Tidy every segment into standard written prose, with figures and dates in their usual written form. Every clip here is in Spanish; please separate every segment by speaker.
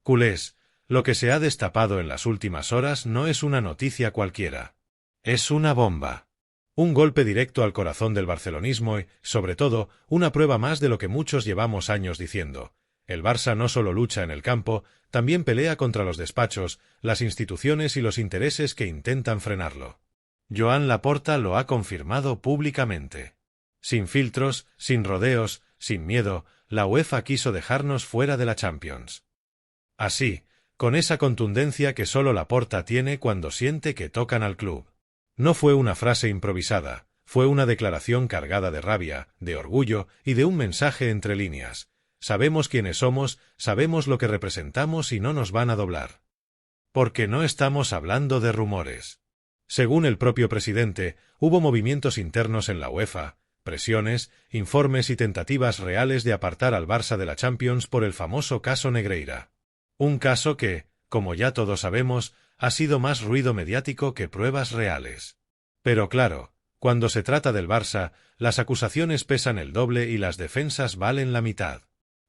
Speaker 1: Culés, lo que se ha destapado en las últimas horas no es una noticia cualquiera. Es una bomba. Un golpe directo al corazón del barcelonismo y, sobre todo, una prueba más de lo que muchos llevamos años diciendo. El Barça no solo lucha en el campo, también pelea contra los despachos, las instituciones y los intereses que intentan frenarlo. Joan Laporta lo ha confirmado públicamente. Sin filtros, sin rodeos, sin miedo, la UEFA quiso dejarnos fuera de la Champions. Así, con esa contundencia que solo Laporta tiene cuando siente que tocan al club. No fue una frase improvisada, fue una declaración cargada de rabia, de orgullo y de un mensaje entre líneas. Sabemos quiénes somos, sabemos lo que representamos y no nos van a doblar. Porque no estamos hablando de rumores. Según el propio presidente, hubo movimientos internos en la UEFA, presiones, informes y tentativas reales de apartar al Barça de la Champions por el famoso caso Negreira. Un caso que, como ya todos sabemos, ha sido más ruido mediático que pruebas reales. Pero claro, cuando se trata del Barça, las acusaciones pesan el doble y las defensas valen la mitad.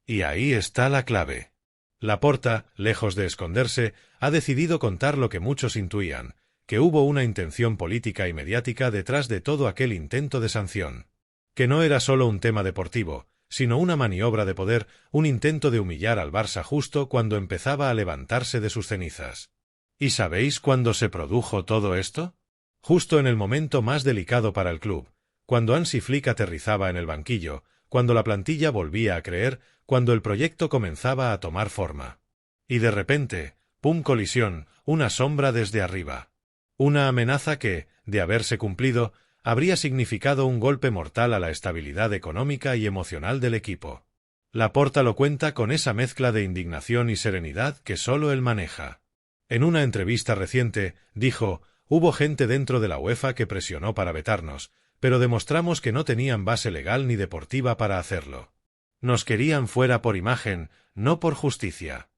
Speaker 1: Y ahí está la clave. Laporta, lejos de esconderse, ha decidido contar lo que muchos intuían, que hubo una intención política y mediática detrás de todo aquel intento de sanción. Que no era solo un tema deportivo, sino una maniobra de poder, un intento de humillar al Barça justo cuando empezaba a levantarse de sus cenizas. ¿Y sabéis cuándo se produjo todo esto? Justo en el momento más delicado para el club, cuando Hansi Flick aterrizaba en el banquillo, cuando la plantilla volvía a creer, cuando el proyecto comenzaba a tomar forma. Y de repente, ¡pum! Colisión, una sombra desde arriba. Una amenaza que, de haberse cumplido, habría significado un golpe mortal a la estabilidad económica y emocional del equipo. Laporta lo cuenta con esa mezcla de indignación y serenidad que solo él maneja. En una entrevista reciente, dijo, hubo gente dentro de la UEFA que presionó para vetarnos, pero demostramos que no tenían base legal ni deportiva para hacerlo. Nos querían fuera por imagen, no por justicia.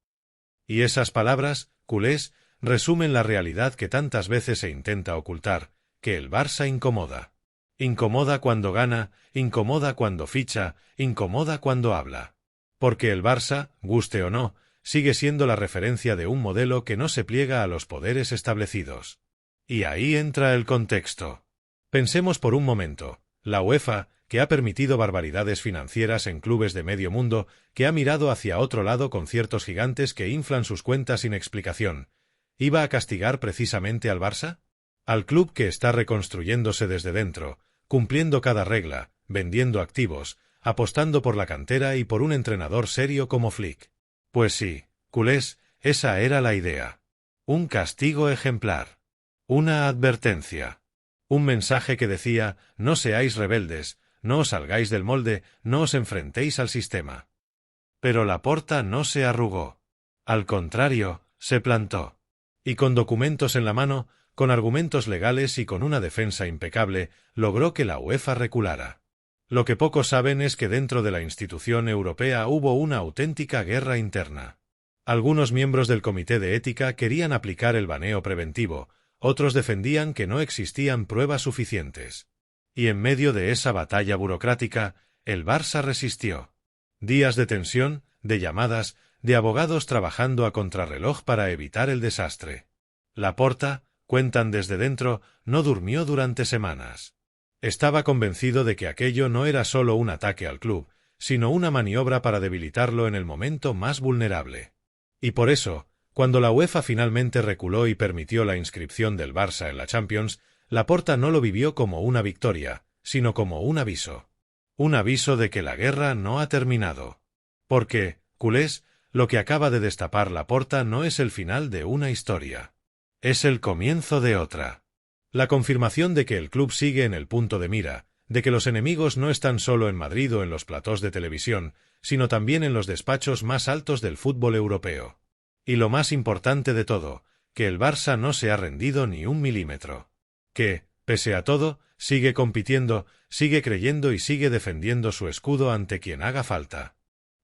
Speaker 1: Y esas palabras, culés, resumen la realidad que tantas veces se intenta ocultar, que el Barça incomoda. Incomoda cuando gana, incomoda cuando ficha, incomoda cuando habla. Porque el Barça, guste o no, sigue siendo la referencia de un modelo que no se pliega a los poderes establecidos. Y ahí entra el contexto. Pensemos por un momento, la UEFA, que ha permitido barbaridades financieras en clubes de medio mundo, que ha mirado hacia otro lado con ciertos gigantes que inflan sus cuentas sin explicación, ¿iba a castigar precisamente al Barça? Al club que está reconstruyéndose desde dentro, cumpliendo cada regla, vendiendo activos, apostando por la cantera y por un entrenador serio como Flick. Pues sí, culés, esa era la idea. Un castigo ejemplar. Una advertencia. Un mensaje que decía, no seáis rebeldes, no os salgáis del molde, no os enfrentéis al sistema. Pero Laporta no se arrugó. Al contrario, se plantó. Y con documentos en la mano, con argumentos legales y con una defensa impecable, logró que la UEFA reculara. Lo que pocos saben es que dentro de la institución europea hubo una auténtica guerra interna. Algunos miembros del Comité de Ética querían aplicar el baneo preventivo, otros defendían que no existían pruebas suficientes. Y en medio de esa batalla burocrática, el Barça resistió. Días de tensión, de llamadas, de abogados trabajando a contrarreloj para evitar el desastre. Laporta, cuentan desde dentro, no durmió durante semanas. Estaba convencido de que aquello no era solo un ataque al club, sino una maniobra para debilitarlo en el momento más vulnerable. Y por eso, cuando la UEFA finalmente reculó y permitió la inscripción del Barça en la Champions, Laporta no lo vivió como una victoria, sino como un aviso. Un aviso de que la guerra no ha terminado. Porque, culés, lo que acaba de destapar Laporta no es el final de una historia. Es el comienzo de otra. La confirmación de que el club sigue en el punto de mira, de que los enemigos no están solo en Madrid o en los platós de televisión, sino también en los despachos más altos del fútbol europeo. Y lo más importante de todo, que el Barça no se ha rendido ni un milímetro. Que, pese a todo, sigue compitiendo, sigue creyendo y sigue defendiendo su escudo ante quien haga falta.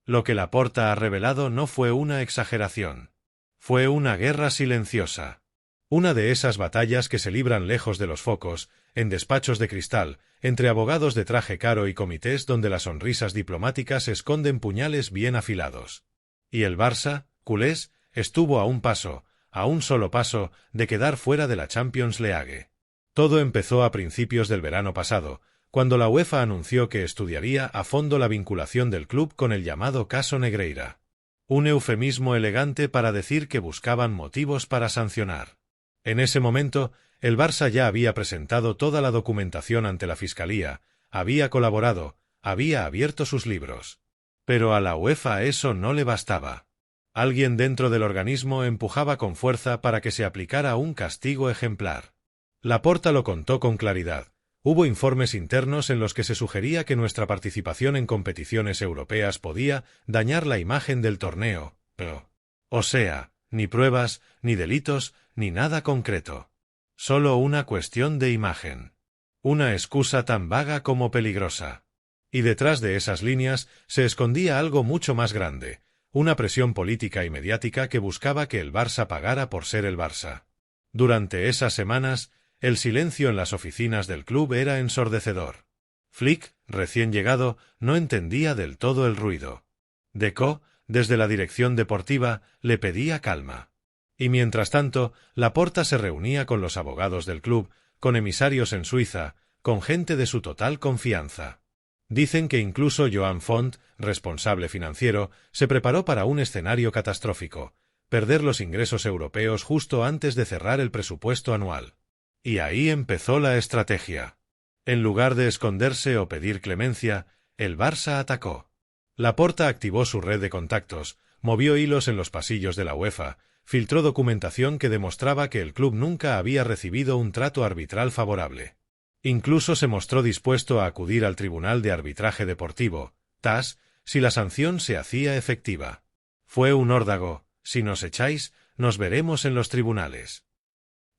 Speaker 1: Lo que Laporta ha revelado no fue una exageración. Fue una guerra silenciosa. Una de esas batallas que se libran lejos de los focos, en despachos de cristal, entre abogados de traje caro y comités donde las sonrisas diplomáticas esconden puñales bien afilados. Y el Barça, culés, estuvo a un solo paso, de quedar fuera de la Champions League. Todo empezó a principios del verano pasado, cuando la UEFA anunció que estudiaría a fondo la vinculación del club con el llamado caso Negreira. Un eufemismo elegante para decir que buscaban motivos para sancionar. En ese momento, el Barça ya había presentado toda la documentación ante la Fiscalía, había colaborado, había abierto sus libros. Pero a la UEFA eso no le bastaba. Alguien dentro del organismo empujaba con fuerza para que se aplicara un castigo ejemplar. Laporta lo contó con claridad. Hubo informes internos en los que se sugería que nuestra participación en competiciones europeas podía dañar la imagen del torneo, pero... O sea, ni pruebas, ni delitos, ni nada concreto. Solo una cuestión de imagen. Una excusa tan vaga como peligrosa. Y detrás de esas líneas se escondía algo mucho más grande, una presión política y mediática que buscaba que el Barça pagara por ser el Barça. Durante esas semanas, el silencio en las oficinas del club era ensordecedor. Flick, recién llegado, no entendía del todo el ruido. Deco, desde la dirección deportiva, le pedía calma. Y mientras tanto, Laporta se reunía con los abogados del club, con emisarios en Suiza, con gente de su total confianza. Dicen que incluso Joan Font, responsable financiero, se preparó para un escenario catastrófico, perder los ingresos europeos justo antes de cerrar el presupuesto anual. Y ahí empezó la estrategia. En lugar de esconderse o pedir clemencia, el Barça atacó. Laporta activó su red de contactos, movió hilos en los pasillos de la UEFA, filtró documentación que demostraba que el club nunca había recibido un trato arbitral favorable. Incluso se mostró dispuesto a acudir al Tribunal de Arbitraje Deportivo, TAS, si la sanción se hacía efectiva. Fue un órdago: si nos echáis, nos veremos en los tribunales.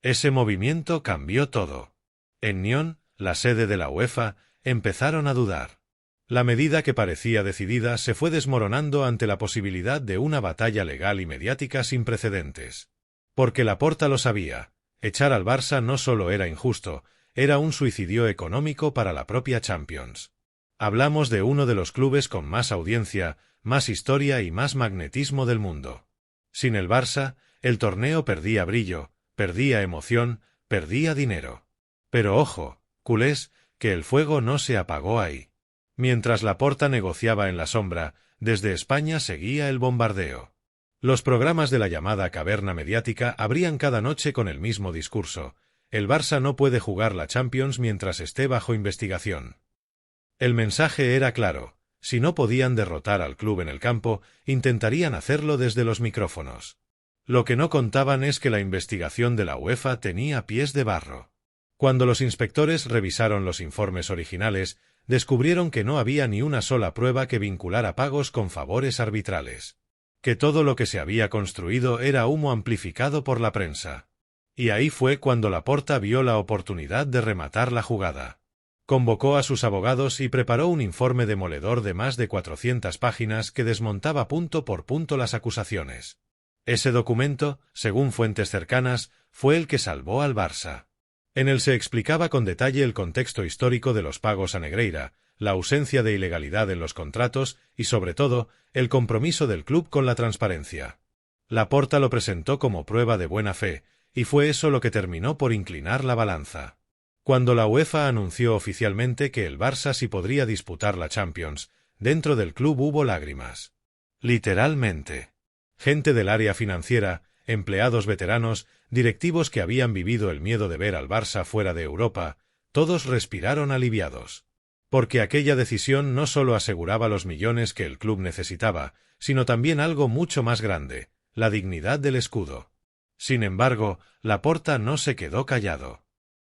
Speaker 1: Ese movimiento cambió todo. En Nyon, la sede de la UEFA, empezaron a dudar. La medida que parecía decidida se fue desmoronando ante la posibilidad de una batalla legal y mediática sin precedentes. Porque Laporta lo sabía, echar al Barça no solo era injusto, era un suicidio económico para la propia Champions. Hablamos de uno de los clubes con más audiencia, más historia y más magnetismo del mundo. Sin el Barça, el torneo perdía brillo, perdía emoción, perdía dinero. Pero ojo, culés, que el fuego no se apagó ahí. Mientras Laporta negociaba en la sombra, desde España seguía el bombardeo. Los programas de la llamada caverna mediática abrían cada noche con el mismo discurso: el Barça no puede jugar la Champions mientras esté bajo investigación. El mensaje era claro: si no podían derrotar al club en el campo, intentarían hacerlo desde los micrófonos. Lo que no contaban es que la investigación de la UEFA tenía pies de barro. Cuando los inspectores revisaron los informes originales, descubrieron que no había ni una sola prueba que vinculara pagos con favores arbitrales. Que todo lo que se había construido era humo amplificado por la prensa. Y ahí fue cuando Laporta vio la oportunidad de rematar la jugada. Convocó a sus abogados y preparó un informe demoledor de más de 400 páginas que desmontaba punto por punto las acusaciones. Ese documento, según fuentes cercanas, fue el que salvó al Barça. En él se explicaba con detalle el contexto histórico de los pagos a Negreira, la ausencia de ilegalidad en los contratos y, sobre todo, el compromiso del club con la transparencia. Laporta lo presentó como prueba de buena fe, y fue eso lo que terminó por inclinar la balanza. Cuando la UEFA anunció oficialmente que el Barça sí podría disputar la Champions, dentro del club hubo lágrimas. Literalmente. Gente del área financiera, empleados veteranos, directivos que habían vivido el miedo de ver al Barça fuera de Europa, todos respiraron aliviados. Porque aquella decisión no solo aseguraba los millones que el club necesitaba, sino también algo mucho más grande: la dignidad del escudo. Sin embargo, Laporta no se quedó callado.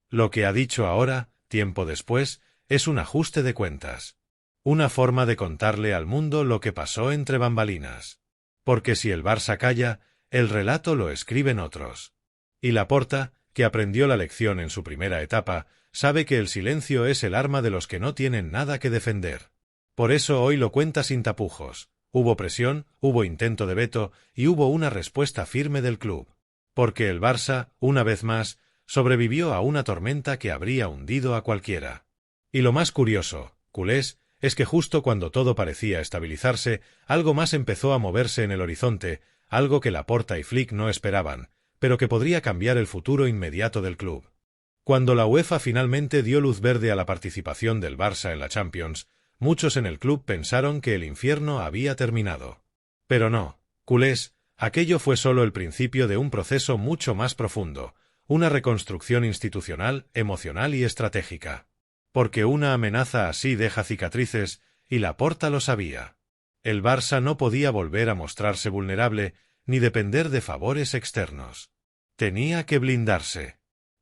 Speaker 1: Lo que ha dicho ahora, tiempo después, es un ajuste de cuentas. Una forma de contarle al mundo lo que pasó entre bambalinas. Porque si el Barça calla, el relato lo escriben otros. Y Laporta, que aprendió la lección en su primera etapa, sabe que el silencio es el arma de los que no tienen nada que defender. Por eso hoy lo cuenta sin tapujos. Hubo presión, hubo intento de veto y hubo una respuesta firme del club. Porque el Barça, una vez más, sobrevivió a una tormenta que habría hundido a cualquiera. Y lo más curioso, culés, es que justo cuando todo parecía estabilizarse, algo más empezó a moverse en el horizonte, algo que Laporta y Flick no esperaban, pero que podría cambiar el futuro inmediato del club. Cuando la UEFA finalmente dio luz verde a la participación del Barça en la Champions, muchos en el club pensaron que el infierno había terminado. Pero no, culés, aquello fue solo el principio de un proceso mucho más profundo, una reconstrucción institucional, emocional y estratégica. Porque una amenaza así deja cicatrices, y Laporta lo sabía. El Barça no podía volver a mostrarse vulnerable, ni depender de favores externos. Tenía que blindarse.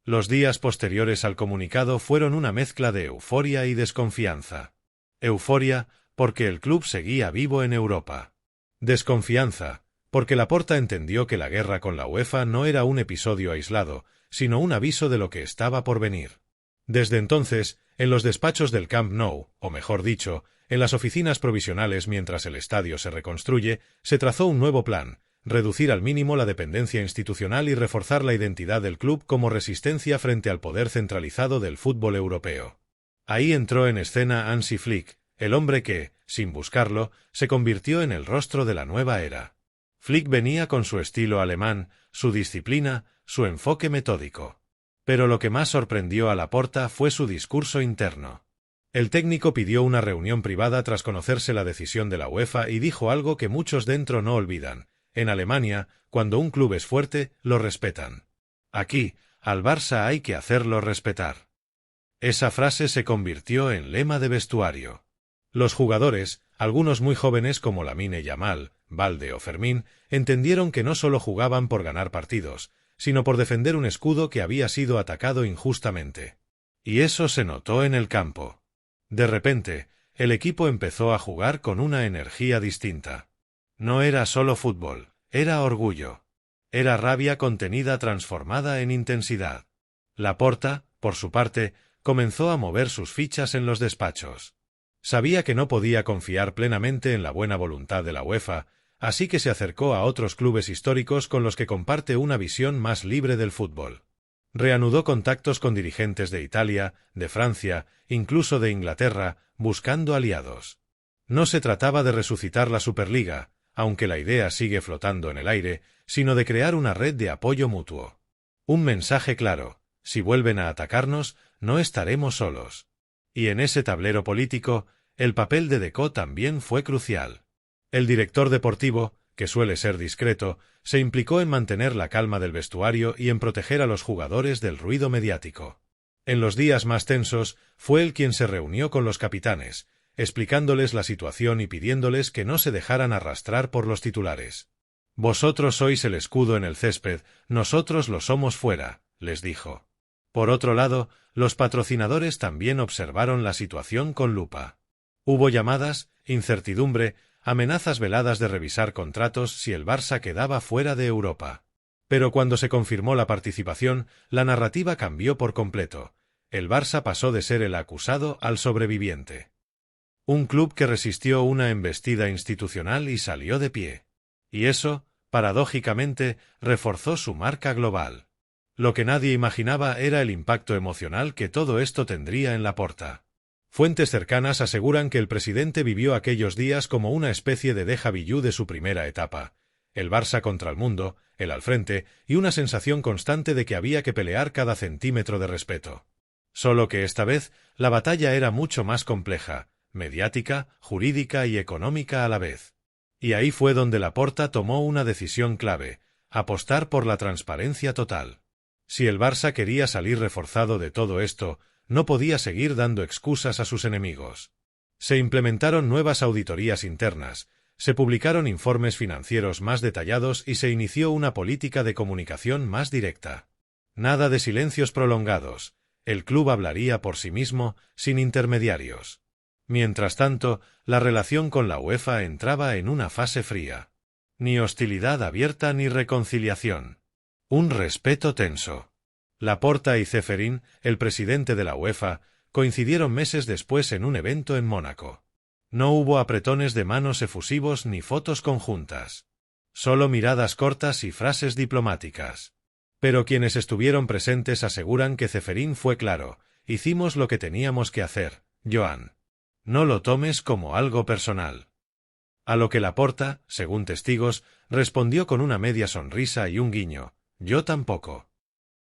Speaker 1: Los días posteriores al comunicado fueron una mezcla de euforia y desconfianza. Euforia, porque el club seguía vivo en Europa. Desconfianza, porque Laporta entendió que la guerra con la UEFA no era un episodio aislado, sino un aviso de lo que estaba por venir. Desde entonces, en los despachos del Camp Nou, o mejor dicho, en las oficinas provisionales mientras el estadio se reconstruye, se trazó un nuevo plan: reducir al mínimo la dependencia institucional y reforzar la identidad del club como resistencia frente al poder centralizado del fútbol europeo. Ahí entró en escena Hansi Flick, el hombre que, sin buscarlo, se convirtió en el rostro de la nueva era. Flick venía con su estilo alemán, su disciplina, su enfoque metódico. Pero lo que más sorprendió a Laporta fue su discurso interno. El técnico pidió una reunión privada tras conocerse la decisión de la UEFA y dijo algo que muchos dentro no olvidan: en Alemania, cuando un club es fuerte, lo respetan. Aquí, al Barça hay que hacerlo respetar. Esa frase se convirtió en lema de vestuario. Los jugadores, algunos muy jóvenes como Lamine Yamal, Balde o Fermín, entendieron que no solo jugaban por ganar partidos, sino por defender un escudo que había sido atacado injustamente. Y eso se notó en el campo. De repente, el equipo empezó a jugar con una energía distinta. No era solo fútbol, era orgullo. Era rabia contenida transformada en intensidad. Laporta, por su parte, comenzó a mover sus fichas en los despachos. Sabía que no podía confiar plenamente en la buena voluntad de la UEFA, así que se acercó a otros clubes históricos con los que comparte una visión más libre del fútbol. Reanudó contactos con dirigentes de Italia, de Francia, incluso de Inglaterra, buscando aliados. No se trataba de resucitar la Superliga, aunque la idea sigue flotando en el aire, sino de crear una red de apoyo mutuo. Un mensaje claro: si vuelven a atacarnos, no estaremos solos. Y en ese tablero político, el papel de Deco también fue crucial. El director deportivo, que suele ser discreto, se implicó en mantener la calma del vestuario y en proteger a los jugadores del ruido mediático. En los días más tensos, fue él quien se reunió con los capitanes, explicándoles la situación y pidiéndoles que no se dejaran arrastrar por los titulares. «Vosotros sois el escudo en el césped, nosotros lo somos fuera», les dijo. Por otro lado, los patrocinadores también observaron la situación con lupa. Hubo llamadas, incertidumbre, amenazas veladas de revisar contratos si el Barça quedaba fuera de Europa. Pero cuando se confirmó la participación, la narrativa cambió por completo. El Barça pasó de ser el acusado al sobreviviente. Un club que resistió una embestida institucional y salió de pie. Y eso, paradójicamente, reforzó su marca global. Lo que nadie imaginaba era el impacto emocional que todo esto tendría en Laporta. Fuentes cercanas aseguran que el presidente vivió aquellos días como una especie de déjà vu de su primera etapa. El Barça contra el mundo, él al frente, y una sensación constante de que había que pelear cada centímetro de respeto. Solo que esta vez, la batalla era mucho más compleja, mediática, jurídica y económica a la vez. Y ahí fue donde Laporta tomó una decisión clave: apostar por la transparencia total. Si el Barça quería salir reforzado de todo esto, no podía seguir dando excusas a sus enemigos. Se implementaron nuevas auditorías internas, se publicaron informes financieros más detallados y se inició una política de comunicación más directa. Nada de silencios prolongados, el club hablaría por sí mismo, sin intermediarios. Mientras tanto, la relación con la UEFA entraba en una fase fría. Ni hostilidad abierta ni reconciliación. Un respeto tenso. Laporta y Ceferin, el presidente de la UEFA, coincidieron meses después en un evento en Mónaco. No hubo apretones de manos efusivos ni fotos conjuntas. Solo miradas cortas y frases diplomáticas. Pero quienes estuvieron presentes aseguran que Ceferin fue claro: hicimos lo que teníamos que hacer, Joan. No lo tomes como algo personal. A lo que Laporta, según testigos, respondió con una media sonrisa y un guiño: «Yo tampoco».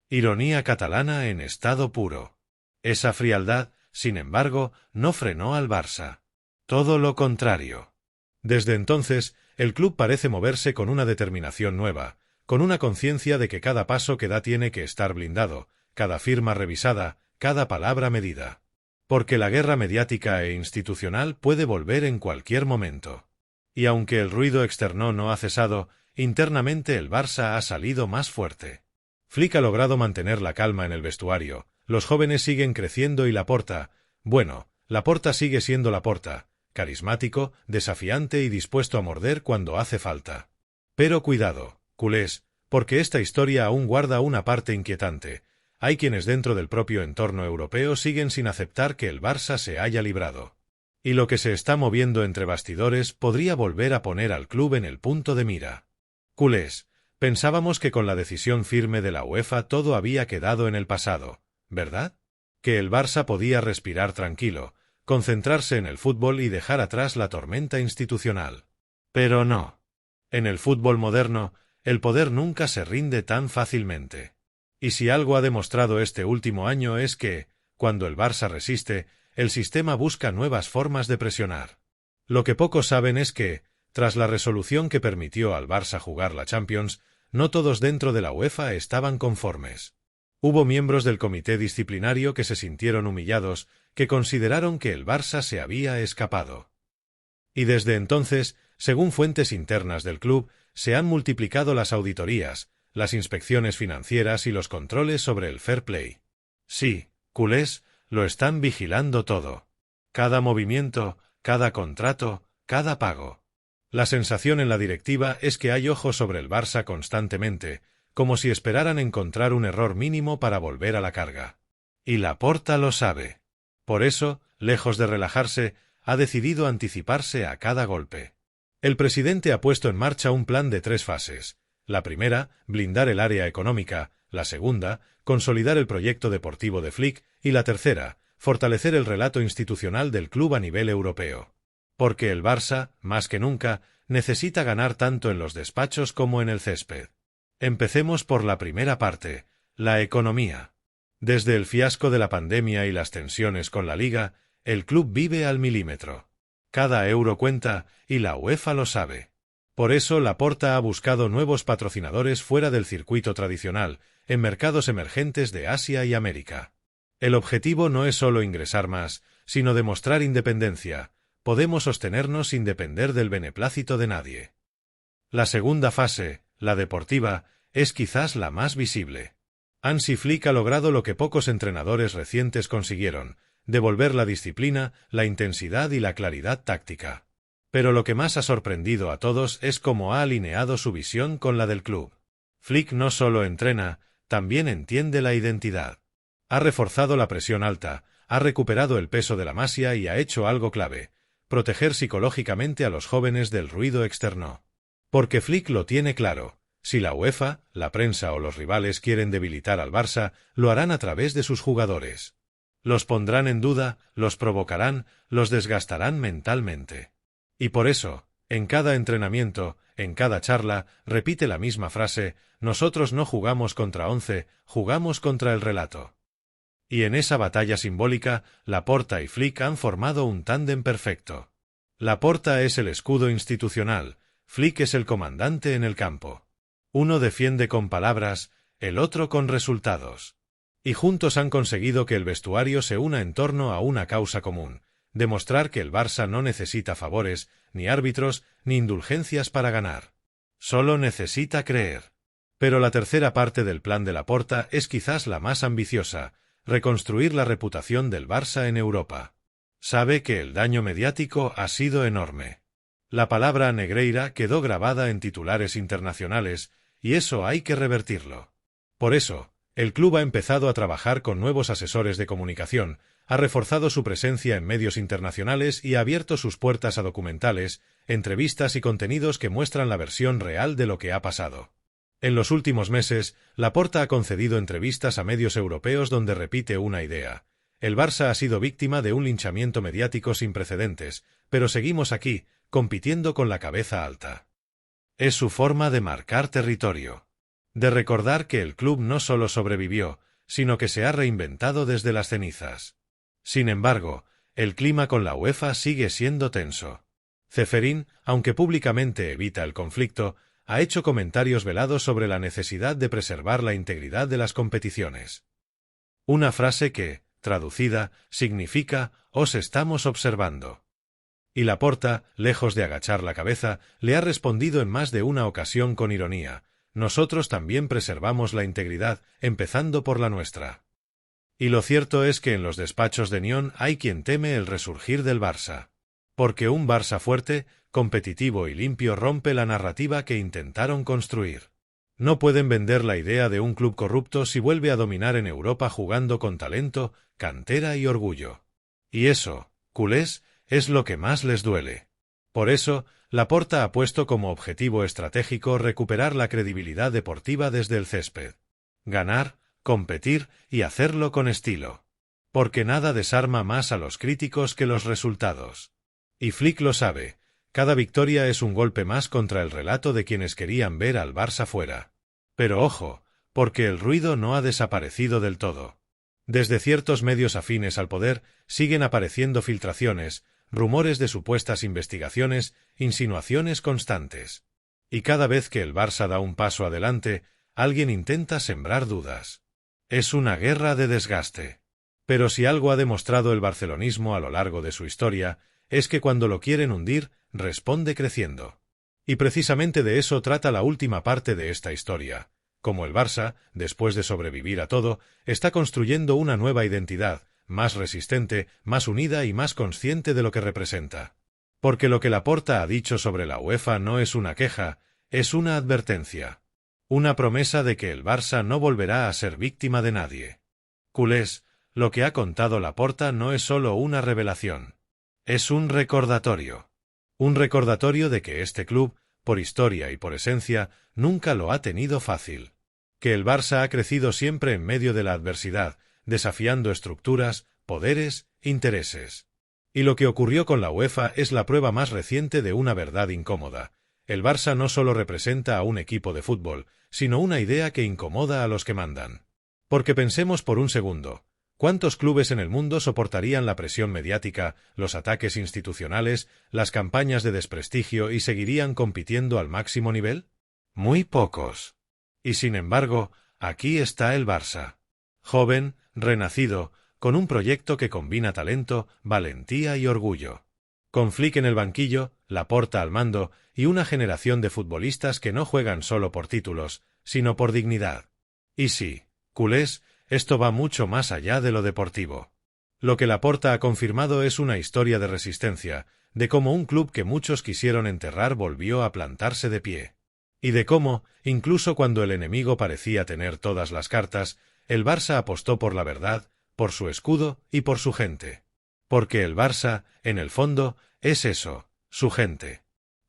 Speaker 1: Ironía catalana en estado puro. Esa frialdad, sin embargo, no frenó al Barça. Todo lo contrario. Desde entonces, el club parece moverse con una determinación nueva, con una conciencia de que cada paso que da tiene que estar blindado, cada firma revisada, cada palabra medida. Porque la guerra mediática e institucional puede volver en cualquier momento. Y aunque el ruido externo no ha cesado, internamente el Barça ha salido más fuerte. Flick ha logrado mantener la calma en el vestuario, los jóvenes siguen creciendo y Laporta sigue siendo Laporta, carismático, desafiante y dispuesto a morder cuando hace falta. Pero cuidado, culés, porque esta historia aún guarda una parte inquietante. Hay quienes dentro del propio entorno europeo siguen sin aceptar que el Barça se haya librado. Y lo que se está moviendo entre bastidores podría volver a poner al club en el punto de mira. Culés, pensábamos que con la decisión firme de la UEFA todo había quedado en el pasado, ¿verdad? Que el Barça podía respirar tranquilo, concentrarse en el fútbol y dejar atrás la tormenta institucional. Pero no. En el fútbol moderno, el poder nunca se rinde tan fácilmente. Y si algo ha demostrado este último año es que, cuando el Barça resiste, el sistema busca nuevas formas de presionar. Lo que pocos saben es que, tras la resolución que permitió al Barça jugar la Champions, no todos dentro de la UEFA estaban conformes. Hubo miembros del comité disciplinario que se sintieron humillados, que consideraron que el Barça se había escapado. Y desde entonces, según fuentes internas del club, se han multiplicado las auditorías, las inspecciones financieras y los controles sobre el fair play. Sí, culés, lo están vigilando todo. Cada movimiento, cada contrato, cada pago. La sensación en la directiva es que hay ojos sobre el Barça constantemente, como si esperaran encontrar un error mínimo para volver a la carga. Y Laporta lo sabe. Por eso, lejos de relajarse, ha decidido anticiparse a cada golpe. El presidente ha puesto en marcha un plan de 3 fases. La primera, blindar el área económica; la segunda, consolidar el proyecto deportivo de Flick; y la tercera, fortalecer el relato institucional del club a nivel europeo. Porque el Barça, más que nunca, necesita ganar tanto en los despachos como en el césped. Empecemos por la primera parte, la economía. Desde el fiasco de la pandemia y las tensiones con la Liga, el club vive al milímetro. Cada euro cuenta, y la UEFA lo sabe. Por eso Laporta ha buscado nuevos patrocinadores fuera del circuito tradicional, en mercados emergentes de Asia y América. El objetivo no es solo ingresar más, sino demostrar independencia. Podemos sostenernos sin depender del beneplácito de nadie. La segunda fase, la deportiva, es quizás la más visible. Hansi Flick ha logrado lo que pocos entrenadores recientes consiguieron: devolver la disciplina, la intensidad y la claridad táctica. Pero lo que más ha sorprendido a todos es cómo ha alineado su visión con la del club. Flick no solo entrena, también entiende la identidad. Ha reforzado la presión alta, ha recuperado el peso de la masía y ha hecho algo clave: proteger psicológicamente a los jóvenes del ruido externo. Porque Flick lo tiene claro: si la UEFA, la prensa o los rivales quieren debilitar al Barça, lo harán a través de sus jugadores. Los pondrán en duda, los provocarán, los desgastarán mentalmente. Y por eso, en cada entrenamiento, en cada charla, repite la misma frase: nosotros no jugamos contra 11, jugamos contra el relato. Y en esa batalla simbólica, Laporta y Flick han formado un tándem perfecto. Laporta es el escudo institucional, Flick es el comandante en el campo. Uno defiende con palabras, el otro con resultados. Y juntos han conseguido que el vestuario se una en torno a una causa común: demostrar que el Barça no necesita favores, ni árbitros, ni indulgencias para ganar. Solo necesita creer. Pero la tercera parte del plan de Laporta es quizás la más ambiciosa: reconstruir la reputación del Barça en Europa. Sabe que el daño mediático ha sido enorme. La palabra Negreira quedó grabada en titulares internacionales, y eso hay que revertirlo. Por eso, el club ha empezado a trabajar con nuevos asesores de comunicación, ha reforzado su presencia en medios internacionales y ha abierto sus puertas a documentales, entrevistas y contenidos que muestran la versión real de lo que ha pasado. En los últimos meses, Laporta ha concedido entrevistas a medios europeos donde repite una idea: el Barça ha sido víctima de un linchamiento mediático sin precedentes, pero seguimos aquí, compitiendo con la cabeza alta. Es su forma de marcar territorio, de recordar que el club no solo sobrevivió, sino que se ha reinventado desde las cenizas. Sin embargo, el clima con la UEFA sigue siendo tenso. Ceferín, aunque públicamente evita el conflicto, ha hecho comentarios velados sobre la necesidad de preservar la integridad de las competiciones. Una frase que, traducida, significa «os estamos observando». Y Laporta, lejos de agachar la cabeza, le ha respondido en más de una ocasión con ironía: «Nosotros también preservamos la integridad, empezando por la nuestra». Y lo cierto es que en los despachos de Nyon hay quien teme el resurgir del Barça. Porque un Barça fuerte, competitivo y limpio rompe la narrativa que intentaron construir. No pueden vender la idea de un club corrupto si vuelve a dominar en Europa jugando con talento, cantera y orgullo. Y eso, culés, es lo que más les duele. Por eso, Laporta ha puesto como objetivo estratégico recuperar la credibilidad deportiva desde el césped. Ganar, competir y hacerlo con estilo. Porque nada desarma más a los críticos que los resultados. Y Flick lo sabe, cada victoria es un golpe más contra el relato de quienes querían ver al Barça fuera. Pero ojo, porque el ruido no ha desaparecido del todo. Desde ciertos medios afines al poder siguen apareciendo filtraciones, rumores de supuestas investigaciones, insinuaciones constantes. Y cada vez que el Barça da un paso adelante, alguien intenta sembrar dudas. Es una guerra de desgaste. Pero si algo ha demostrado el barcelonismo a lo largo de su historia, es que cuando lo quieren hundir, responde creciendo. Y precisamente de eso trata la última parte de esta historia. Como el Barça, después de sobrevivir a todo, está construyendo una nueva identidad, más resistente, más unida y más consciente de lo que representa. Porque lo que Laporta ha dicho sobre la UEFA no es una queja, es una advertencia. Una promesa de que el Barça no volverá a ser víctima de nadie. Culés, lo que ha contado Laporta no es solo una revelación. Es un recordatorio. Un recordatorio de que este club, por historia y por esencia, nunca lo ha tenido fácil. Que el Barça ha crecido siempre en medio de la adversidad, desafiando estructuras, poderes, intereses. Y lo que ocurrió con la UEFA es la prueba más reciente de una verdad incómoda. El Barça no solo representa a un equipo de fútbol, sino una idea que incomoda a los que mandan. Porque pensemos por un segundo, ¿cuántos clubes en el mundo soportarían la presión mediática, los ataques institucionales, las campañas de desprestigio y seguirían compitiendo al máximo nivel? Muy pocos. Y sin embargo, aquí está el Barça. Joven, renacido, con un proyecto que combina talento, valentía y orgullo. Con Flick en el banquillo, Laporta al mando y una generación de futbolistas que no juegan solo por títulos, sino por dignidad. Y sí, culés, esto va mucho más allá de lo deportivo. Lo que Laporta ha confirmado es una historia de resistencia, de cómo un club que muchos quisieron enterrar volvió a plantarse de pie. Y de cómo, incluso cuando el enemigo parecía tener todas las cartas, el Barça apostó por la verdad, por su escudo y por su gente. Porque el Barça, en el fondo, es eso, su gente.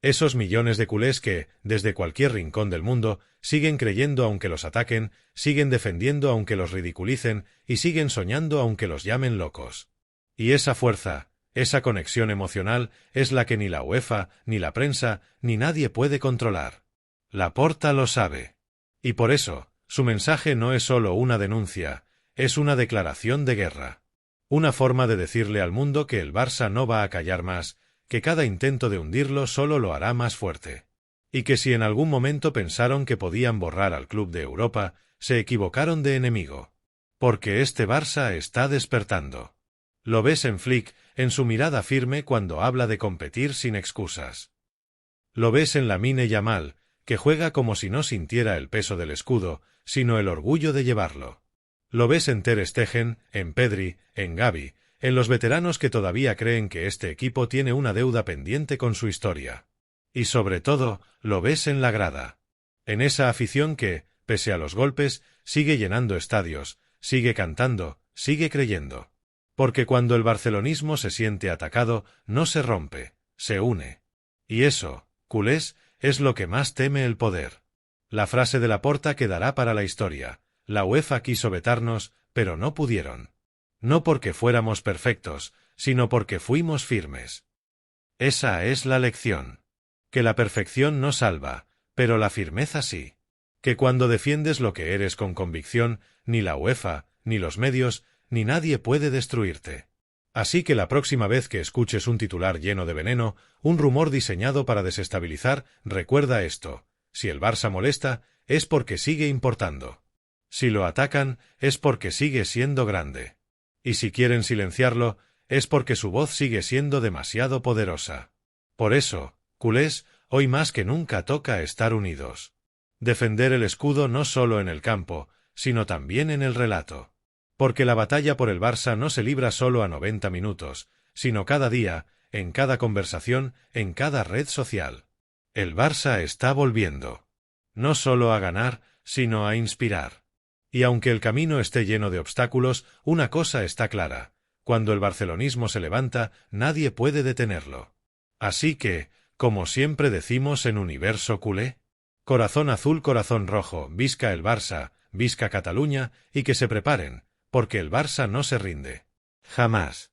Speaker 1: Esos millones de culés que, desde cualquier rincón del mundo, siguen creyendo aunque los ataquen, siguen defendiendo aunque los ridiculicen y siguen soñando aunque los llamen locos. Y esa fuerza, esa conexión emocional, es la que ni la UEFA, ni la prensa, ni nadie puede controlar. Laporta lo sabe. Y por eso, su mensaje no es solo una denuncia, es una declaración de guerra. Una forma de decirle al mundo que el Barça no va a callar más, que cada intento de hundirlo solo lo hará más fuerte. Y que si en algún momento pensaron que podían borrar al club de Europa, se equivocaron de enemigo. Porque este Barça está despertando. Lo ves en Flick, en su mirada firme cuando habla de competir sin excusas. Lo ves en Lamine Yamal, que juega como si no sintiera el peso del escudo, sino el orgullo de llevarlo. Lo ves en Ter Stegen, en Pedri, en Gavi, en los veteranos que todavía creen que este equipo tiene una deuda pendiente con su historia. Y sobre todo, lo ves en la grada. En esa afición que, pese a los golpes, sigue llenando estadios, sigue cantando, sigue creyendo. Porque cuando el barcelonismo se siente atacado, no se rompe, se une. Y eso, culés, es lo que más teme el poder. La frase de Laporta quedará para la historia. La UEFA quiso vetarnos, pero no pudieron. No porque fuéramos perfectos, sino porque fuimos firmes. Esa es la lección. Que la perfección no salva, pero la firmeza sí. Que cuando defiendes lo que eres con convicción, ni la UEFA, ni los medios, ni nadie puede destruirte. Así que la próxima vez que escuches un titular lleno de veneno, un rumor diseñado para desestabilizar, recuerda esto: si el Barça molesta, es porque sigue importando. Si lo atacan, es porque sigue siendo grande. Y si quieren silenciarlo, es porque su voz sigue siendo demasiado poderosa. Por eso, culés, hoy más que nunca toca estar unidos. Defender el escudo no solo en el campo, sino también en el relato. Porque la batalla por el Barça no se libra solo a 90 minutos, sino cada día, en cada conversación, en cada red social. El Barça está volviendo. No solo a ganar, sino a inspirar. Y aunque el camino esté lleno de obstáculos, una cosa está clara: cuando el barcelonismo se levanta, nadie puede detenerlo. Así que, como siempre decimos en Universo Culé, corazón azul, corazón rojo, visca el Barça, visca Cataluña, y que se preparen, porque el Barça no se rinde. Jamás.